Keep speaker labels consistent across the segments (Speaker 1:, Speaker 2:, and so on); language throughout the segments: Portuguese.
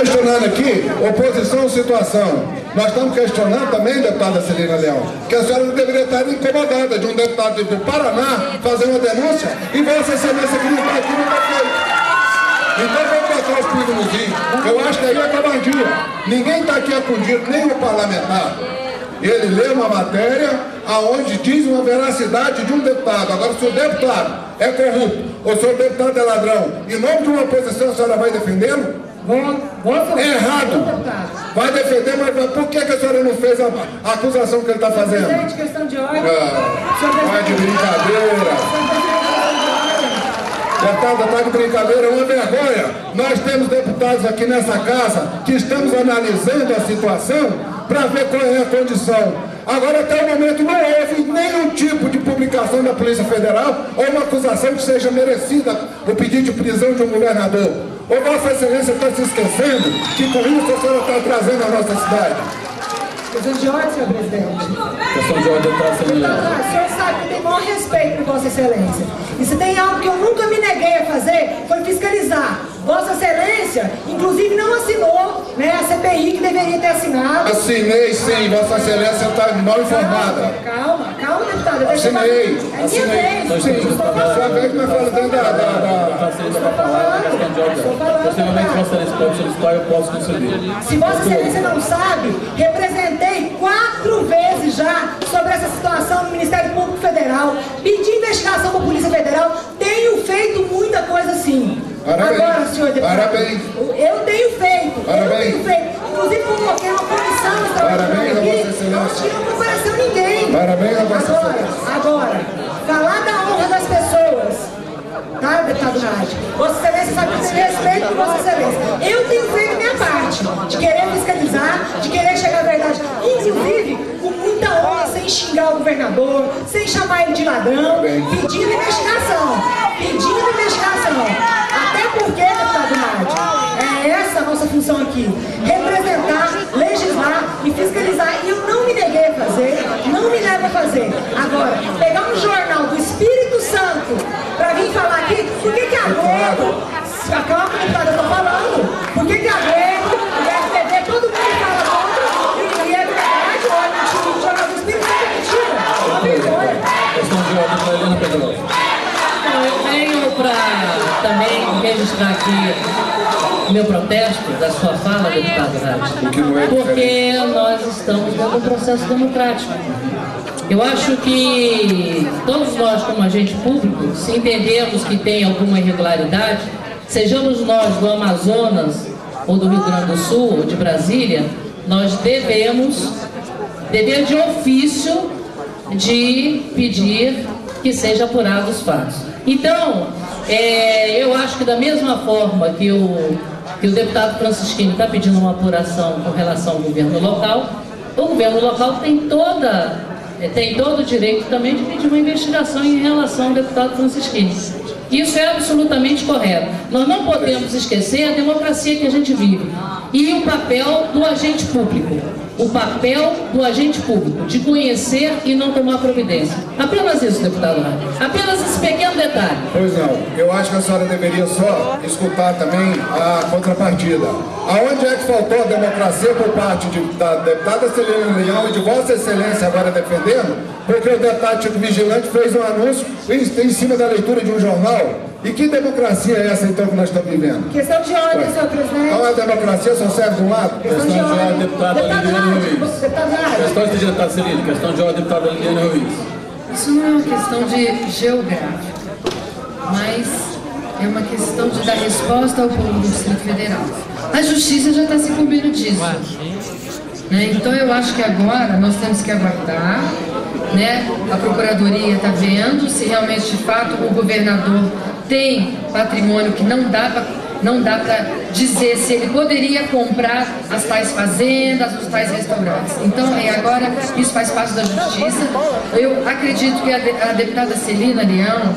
Speaker 1: questionando aqui oposição ou situação. Nós estamos questionando também, deputada Celina Leão, que a senhora não deveria estar incomodada de um deputado do Paraná fazer uma denúncia e Vossa Excelência que não está aqui não está feito. Então vamos botar os pingos nos is. Eu acho que aí é covardia. Ninguém está aqui acudido, nem o parlamentar. Ele lê uma matéria aonde diz uma veracidade de um deputado. Agora, se o deputado é corrupto ou se o deputado é ladrão, em nome de uma oposição, a senhora vai defendê-lo? É errado. Vai defender, mas por que a senhora não fez a acusação que ele está fazendo?
Speaker 2: Presidente, questão de ordem.
Speaker 1: Vai de brincadeira. Deputada, está de brincadeira, é uma vergonha. Nós temos deputados aqui nessa casa que estamos analisando a situação para ver qual é a condição. Agora, até o momento, não houve nenhum tipo de publicação da Polícia Federal ou uma acusação que seja merecida o pedido de prisão de um governador. Ou Vossa Excelência está se esquecendo que com isso a senhora está trazendo a nossa cidade?
Speaker 2: Questão de ordem, senhor presidente.
Speaker 3: Questão de ordem está sendo...
Speaker 2: O senhor sabe que tem o maior respeito por Vossa Excelência. E se tem algo que eu nunca me neguei a fazer, foi fiscalizar. Vossa Excelência, inclusive, não assinou, né, a CPI que deveria ter assinado.
Speaker 1: Assinei sim, Vossa Excelência está mal informada.
Speaker 2: Calma, deputada.
Speaker 1: Assinei.
Speaker 2: É minha vez.
Speaker 1: Sim, sua vez que nós falamos dentro
Speaker 3: Está saindo para falar, é questão de ordem. Possivelmente Vossa Excelência pode solicitar, eu posso conceder.
Speaker 2: Se Vossa Excelência não sabe, representei 4 vezes já sobre essa situação no Ministério Público Federal, pedi investigação para a Polícia Federal, tenho feito muita coisa sim.
Speaker 1: Parabéns.
Speaker 2: Agora, senhor deputado,
Speaker 1: Parabéns.
Speaker 2: Eu tenho feito. Inclusive convoquei uma comissão extraordinária aqui, não compareceu ninguém.
Speaker 1: Parabéns a Vossa Excelência.
Speaker 2: Agora, falar da honra das pessoas, tá, deputado Rádio? Vossa Excelência sabe que eu tenho respeito por Vossa Excelência. Eu tenho feito minha parte, de querer fiscalizar, de querer chegar à verdade, inclusive com muita honra, sem xingar o governador, sem chamar ele de ladrão, pedindo investigação. Até porque, deputado Rádio, é essa a nossa função aqui, representar, legislar e fiscalizar. E eu não me neguei a fazer, não me nego a fazer. Agora, pegar um jornal do Espírito Santo para vir falar aqui, por que a Globo, calma, deputada, eu tô falando, por que a Globo, o STV, todo mundo fala contra, e é verdade, olha, o jornal do Espírito Santo é mentira, uma vergonha.
Speaker 3: Questão de ordem para Helena Pedrosa.
Speaker 4: Eu venho para também registrar aqui o meu protesto da sua fala, deputado Rádio, porque nós estamos dentro do processo democrático. Eu acho que todos nós, como agente público, se entendemos que tem alguma irregularidade, sejamos nós do Amazonas, ou do Rio Grande do Sul, ou de Brasília, nós devemos, dever de ofício, de pedir que seja apurado os fatos. Então, eu acho que da mesma forma que o deputado Francisquini está pedindo uma apuração com relação ao governo local, o governo local tem todo o direito também de pedir uma investigação em relação ao deputado Francisquini. Isso é absolutamente correto. Nós não podemos esquecer a democracia que a gente vive e o papel do agente público. O papel do agente público de conhecer e não tomar providência. Apenas isso, deputado Rádio. Apenas esse pequeno detalhe.
Speaker 1: Pois não. Eu acho que a senhora deveria só escutar também a contrapartida. Aonde é que faltou a democracia por parte da deputada Celina Leão e de Vossa Excelência agora defendendo? Porque o deputado Chico Vigilante fez um anúncio em cima da leitura de um jornal. E que democracia é essa, então, que nós estamos vivendo?
Speaker 2: Questão de ordem, senhor presidente.
Speaker 1: Não é democracia, só serve de um lado?
Speaker 3: Questão de ordem, deputada Liliane Ruiz. Questão de deputada Celina, questão de ordem, deputada Liliane Ruiz.
Speaker 5: Isso não é uma questão de geográfico, mas é uma questão de dar resposta ao povo do Distrito Federal. A Justiça já está se incumbindo disso. Né? Então eu acho que agora nós temos que aguardar, né? A Procuradoria está vendo se realmente, de fato, o governador tem patrimônio que não dá para dizer se ele poderia comprar as tais fazendas, os tais restaurantes. Então, agora, isso faz parte da Justiça. Eu acredito que a deputada Celina Leão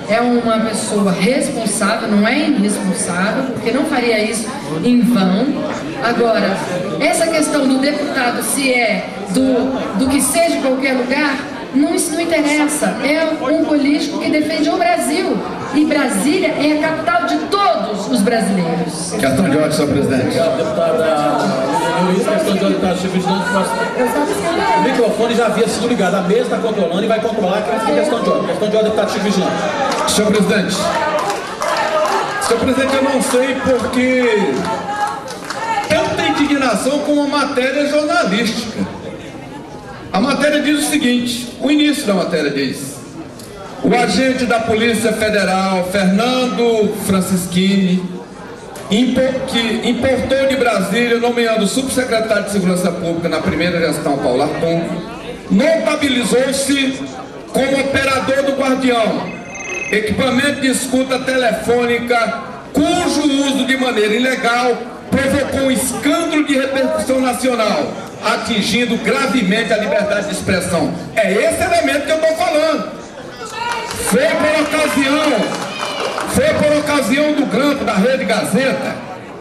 Speaker 5: é uma pessoa responsável, não é irresponsável, porque não faria isso em vão. Agora, essa questão do deputado, se é do que seja em qualquer lugar, Isso não interessa. É um político que defende o Brasil. E Brasília é a capital de todos os brasileiros.
Speaker 1: Questão de ordem, senhor presidente.
Speaker 3: Obrigado, deputada Luiz. Questão de ordem, deputado Chico Vigilante. O microfone já havia sido ligado. A mesa está controlando e vai controlar a questão de ordem. Questão de ordem, deputado Chico Vigilante.
Speaker 1: Senhor presidente. Senhor presidente, eu não sei porque tanta indignação com uma matéria jornalística. A matéria diz o seguinte, o início da matéria diz: o agente da Polícia Federal, Fernando Francischini, que importou de Brasília, nomeando subsecretário de Segurança Pública na primeira gestão, Paulo Arton, notabilizou-se como operador do Guardião, equipamento de escuta telefônica cujo uso de maneira ilegal provocou um escândalo de repercussão nacional, atingindo gravemente a liberdade de expressão. É esse elemento que eu estou falando. Foi por ocasião do grampo da Rede Gazeta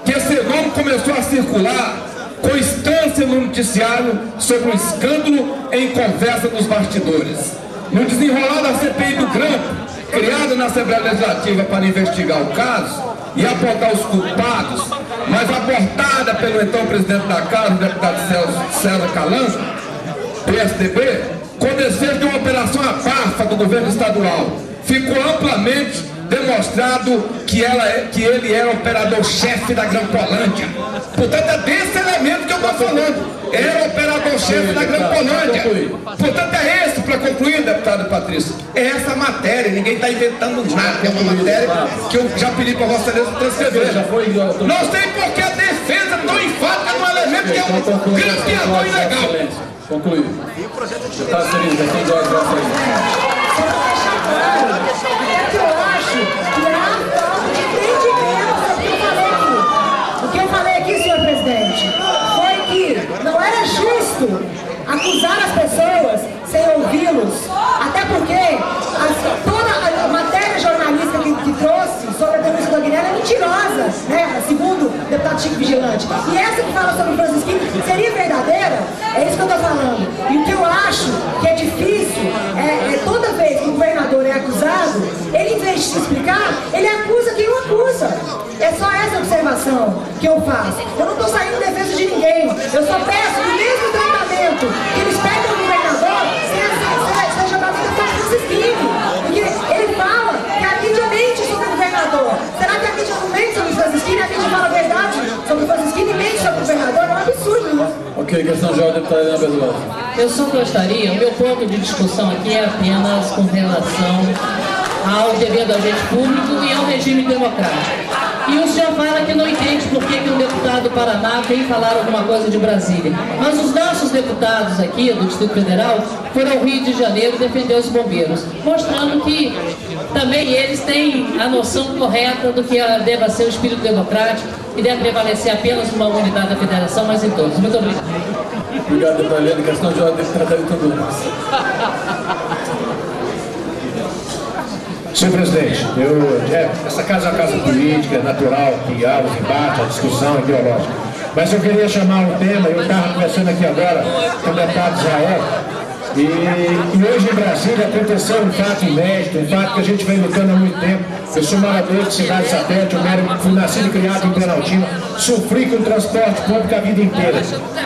Speaker 1: que esse nome começou a circular com instância no noticiário sobre um escândalo em conversa nos bastidores. No desenrolar da CPI do grampo, criada na Assembleia Legislativa para investigar o caso e apontar os culpados, mas abortada pelo então presidente da Casa, o deputado César Calanjo, PSDB, com desejo de uma operação abafa do governo estadual, ficou amplamente demonstrado que ele era operador-chefe da Grampolândia. Portanto, é desse elemento que eu estou falando. Era operador-chefe da Grampolândia. Portanto, é esse, para concluir, deputado Patrício, é essa matéria. Ninguém está inventando nada. É uma matéria que eu já pedi para Vossa Excelência transcrever. Não sei por que a defesa é tão enfática no elemento que é um grampeador ilegal.
Speaker 3: Concluir. Deputado Serino, questão de ordem, Vossa Excelência.
Speaker 2: É que eu acho que há falta de entendimento sobre o que eu falei aqui. O que eu falei aqui, senhor presidente, foi que não era justo acusar as pessoas sem ouvi-los, até porque toda a matéria jornalística que trouxe sobre a denúncia do Aguilera é mentirosa, né? Segundo o deputado Chico Vigilante. E essa que fala sobre o Francischini seria verdadeira? É isso que eu estou falando. E o que eu acho que é difícil é toda vez que o governador é acusado, ele, em vez de se explicar, ele acusa quem o acusa. É só essa observação que eu faço. Eu não estou saindo em defesa de ninguém. Eu só peço o mesmo tratamento que eles pedem ao governador seja dado para o Francischini. Porque ele fala que a mídia mente sobre o governador. Será que a mídia não mente sobre o Francischini? A mídia fala a verdade sobre o Francischini e mente sobre o governador? É um absurdo isso.
Speaker 3: Ok, questão de ordem, deputada Helena Bezerra.
Speaker 4: Eu só gostaria, o meu ponto de discussão aqui é apenas com relação ao dever do agente público e ao regime democrático. E o senhor fala que não entende por que um deputado do Paraná vem falar alguma coisa de Brasília. Mas os nossos deputados aqui do Distrito Federal foram ao Rio de Janeiro defender os bombeiros, mostrando que também eles têm a noção correta do que deva ser o espírito democrático e deve prevalecer apenas uma unidade da federação, mas em todos. Muito obrigado.
Speaker 3: Obrigado, deputada Helena. Questão de ordem, secretário de tudo.
Speaker 6: Senhor presidente, essa casa é uma casa política, é natural que há os embates, a discussão ideológica. Mas eu queria chamar um tema, eu estava conversando aqui agora com o deputado Israel, e hoje em Brasília aconteceu um fato inédito, um fato que a gente vem lutando há muito tempo. Eu sou morador de cidade satélite, eu fui nascido e criado em Planaltina, sofri com o transporte público a vida inteira.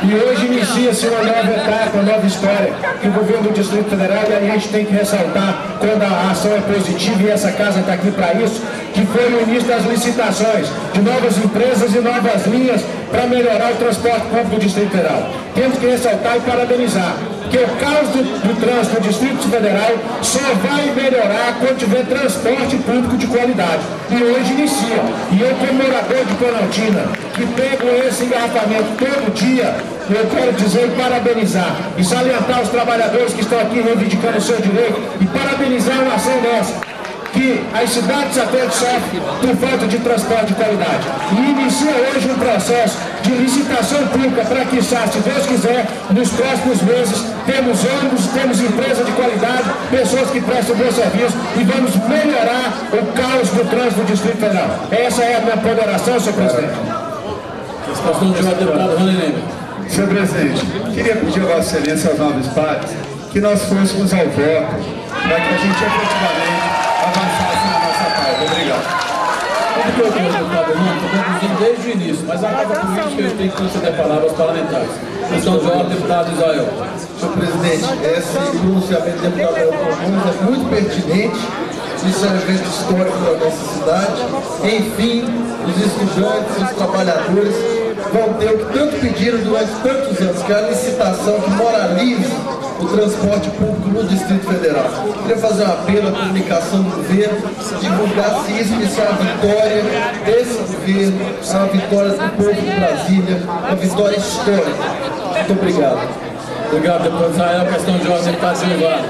Speaker 6: E hoje inicia-se uma nova etapa, uma nova história, que o governo do Distrito Federal, e aí a gente tem que ressaltar quando a ação é positiva, e essa casa está aqui para isso, que foi o início das licitações de novas empresas e novas linhas para melhorar o transporte público do Distrito Federal. Temos que ressaltar e parabenizar, que o caos do trânsito no Distrito Federal só vai melhorar quando tiver transporte público de qualidade. E hoje inicia. E eu, como morador de Planaltina, que pego esse engarrafamento todo dia, eu quero dizer e parabenizar, e salientar os trabalhadores que estão aqui reivindicando o seu direito, e parabenizar uma ação dessa, que as cidades satélites sofrem por falta de transporte de qualidade. E inicia hoje um processo de licitação pública para que, se Deus quiser, nos próximos meses, temos ônibus, temos empresa de qualidade, pessoas que prestam bom serviço, e vamos melhorar o caos do trânsito do Distrito Federal. Essa é a minha ponderação, senhor presidente.
Speaker 3: Questão de ordem, deputado Rony Leme.
Speaker 1: Senhor presidente, queria pedir a Vossa Excelência aos nobres pares que nós fôssemos ao voto, para que a gente efetivamente avançasse na nossa pauta. Obrigado.
Speaker 3: Tudo que eu tenho, deputado Hermano, estou conduzindo desde o início, mas a casa política eu tenho que conceder palavras aos parlamentares. Questão de ordem, deputado Israel.
Speaker 7: Senhor presidente, esse pronunciamento do deputado Hermano é muito pertinente. Isso é um evento histórico da nossa cidade. Enfim, os estudantes, os trabalhadores vão ter o que tanto pediram durante tantos anos, que é a licitação que moralize o transporte público no Distrito Federal. Queria fazer um apelo à comunicação do governo, divulgar-se isso, que isso é uma vitória desse governo, é uma vitória do povo de Brasília, uma vitória histórica. Muito obrigado.
Speaker 3: Obrigado, deputado Israel. Questão de ordem, deputado Silvano.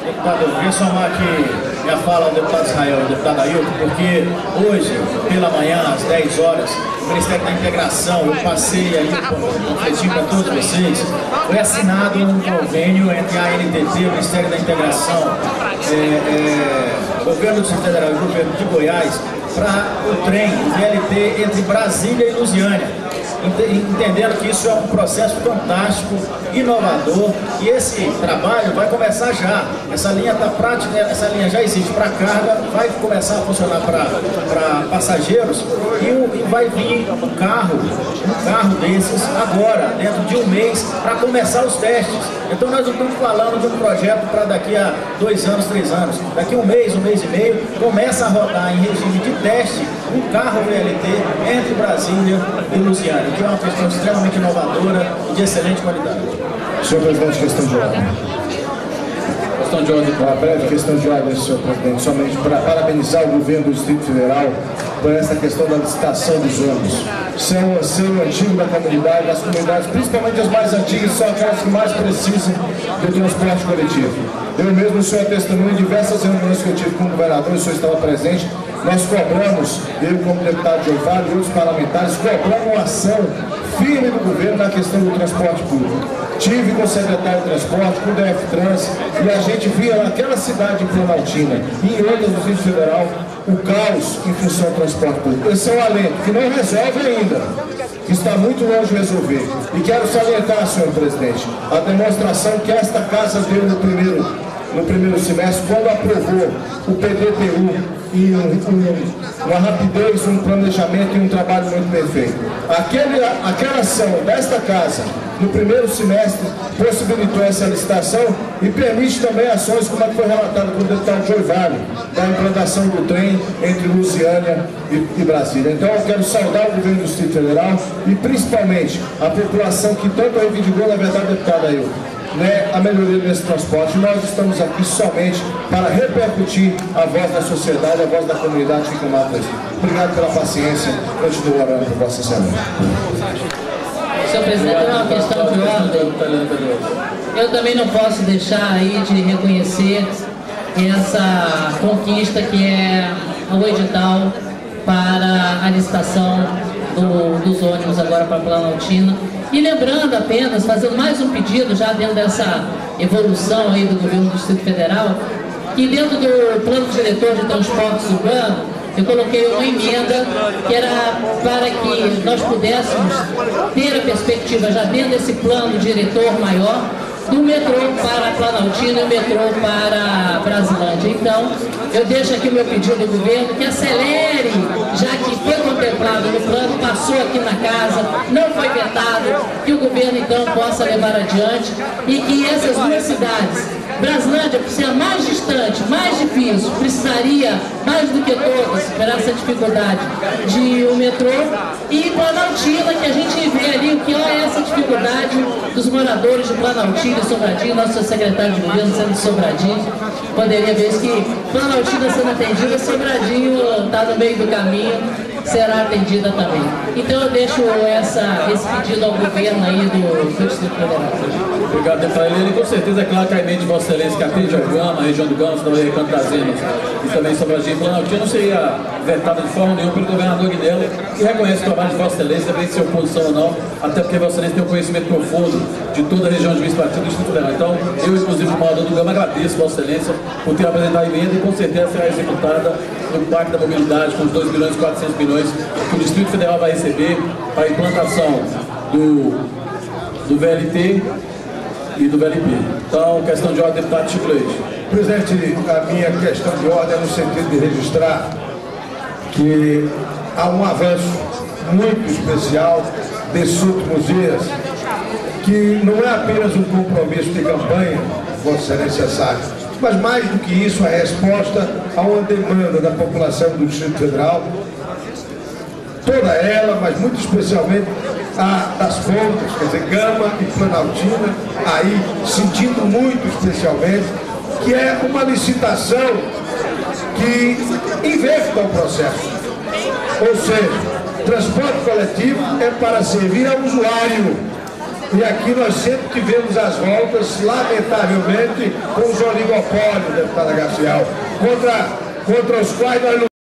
Speaker 6: Deputado, eu queria somar aqui minha fala ao deputado Israel e ao deputado Ailton, porque hoje, pela manhã, às 10 horas, o Ministério da Integração, eu passei aí um folhetim para todos vocês, foi assinado um convênio entre a ANTT, o Ministério da Integração, o Governo do Distrito Federal e o Governo de Goiás, para o trem, o VLT, entre Brasília e Lusiânia. Entendendo que isso é um processo fantástico, inovador, e esse trabalho vai começar já. Essa linha está prática, essa linha já existe para carga, vai começar a funcionar para passageiros e vai vir um carro desses agora, dentro de um mês, para começar os testes. Então nós não estamos falando de um projeto para daqui a 2 anos, 3 anos. Daqui um mês e meio, começa a rodar em regime de teste um carro VLT entre Brasília e Lusiânia, que é uma questão extremamente inovadora e de excelente qualidade.
Speaker 1: Senhor presidente, questão de ordem.
Speaker 3: Questão de ordem.
Speaker 1: Uma breve questão de ordem, senhor presidente, somente para parabenizar o governo do Distrito Federal por essa questão da licitação dos ônibus. Isso é um anseio antigo da comunidade, as comunidades, principalmente as mais antigas, são aquelas que mais precisam do transporte coletivo. Eu mesmo sou testemunha em diversas reuniões que eu tive com o governador, o senhor estava presente. Nós cobramos, eu como deputado de Ovalho e outros parlamentares, cobramos uma ação firme do governo na questão do transporte público. Tive com o secretário de transporte, com o DF-Trans, e a gente via naquela cidade de Planaltina e em outras do Distrito Federal o caos em função do transporte público. Esse é um alento que não resolve ainda, que está muito longe de resolver. E quero salientar, senhor presidente, a demonstração que esta casa deu no primeiro semestre, quando aprovou o PDTU e uma rapidez, um planejamento e um trabalho muito perfeito. Aquela ação desta casa, no primeiro semestre, possibilitou essa licitação e permite também ações, como a que foi relatada pelo deputado Joy Vale, da implantação do trem entre Lusiânia e Brasília. Então eu quero saudar o governo do Distrito Federal e principalmente a população que tanto reivindicou, na verdade, deputado Ailton, a melhoria desse transporte. Nós estamos aqui somente para repercutir a voz da sociedade, a voz da comunidade que fica lá presente. Obrigado pela paciência, continuo orando por Vossa Excelência.
Speaker 4: Senhor presidente, é uma questão de ordem. Eu também não posso deixar aí de reconhecer essa conquista que é o edital para a licitação dos ônibus agora para a Planaltina. E lembrando apenas, fazendo mais um pedido já dentro dessa evolução aí do governo do Distrito Federal, que dentro do plano diretor de transportes urbanos, eu coloquei uma emenda que era para que nós pudéssemos ter a perspectiva já dentro desse plano diretor maior do metrô para Planaltina e o metrô para Brasilândia. Então, eu deixo aqui o meu pedido ao governo que acelere, já que foi contemplado no plano, passou aqui na casa, não foi vetado, que o governo então possa levar adiante e que essas duas cidades, Brasilândia, por ser a mais distante, mais difícil, precisaria, mais do que todas, superar essa dificuldade de um metrô, e Planaltina, que a gente vê ali o que é essa dificuldade dos moradores de Planaltina e Sobradinho, nosso secretário de governo sendo de Sobradinho, poderia ver que Planaltina sendo atendida, Sobradinho está no meio do caminho, será atendida também. Então eu deixo esse pedido ao governo aí do Distrito Federal.
Speaker 3: Obrigado, deputado Helena. E com certeza é claro que a emenda de Vossa Excelência, que atende ao Gama, a região do Gama, São Recanto das Emas e também Sobradinho e Planaltina, não seria vetada de forma nenhuma pelo governador Guinello, que reconhece o trabalho de Vossa Excelência, independente de ser oposição ou não, até porque Vossa Excelência tem um conhecimento profundo de toda a região administrativa do Distrito Federal. Então, eu, inclusive, como morador do Gama, agradeço Vossa Excelência por ter apresentado a emenda e com certeza será executada no Pacto da Mobilidade com os 2 milhões e 400 milhões que o Distrito Federal vai receber para a implantação do VLT e do VLP. Então, questão de ordem, deputado Chico Leite.
Speaker 6: Presidente, a minha questão de ordem é no sentido de registrar que há um avanço muito especial desses últimos dias, que não é apenas um compromisso de campanha, Vossa Excelência sabe, mas mais do que isso, a resposta a uma demanda da população do Distrito Federal, toda ela, mas muito especialmente a das pontas, quer dizer, Gama e Planaltina, aí sentindo muito especialmente, que é uma licitação que inverta o processo. Ou seja, transporte coletivo é para servir ao usuário. E aqui nós sempre tivemos as voltas, lamentavelmente, com os oligopólios, deputada Garcial, contra os quais nós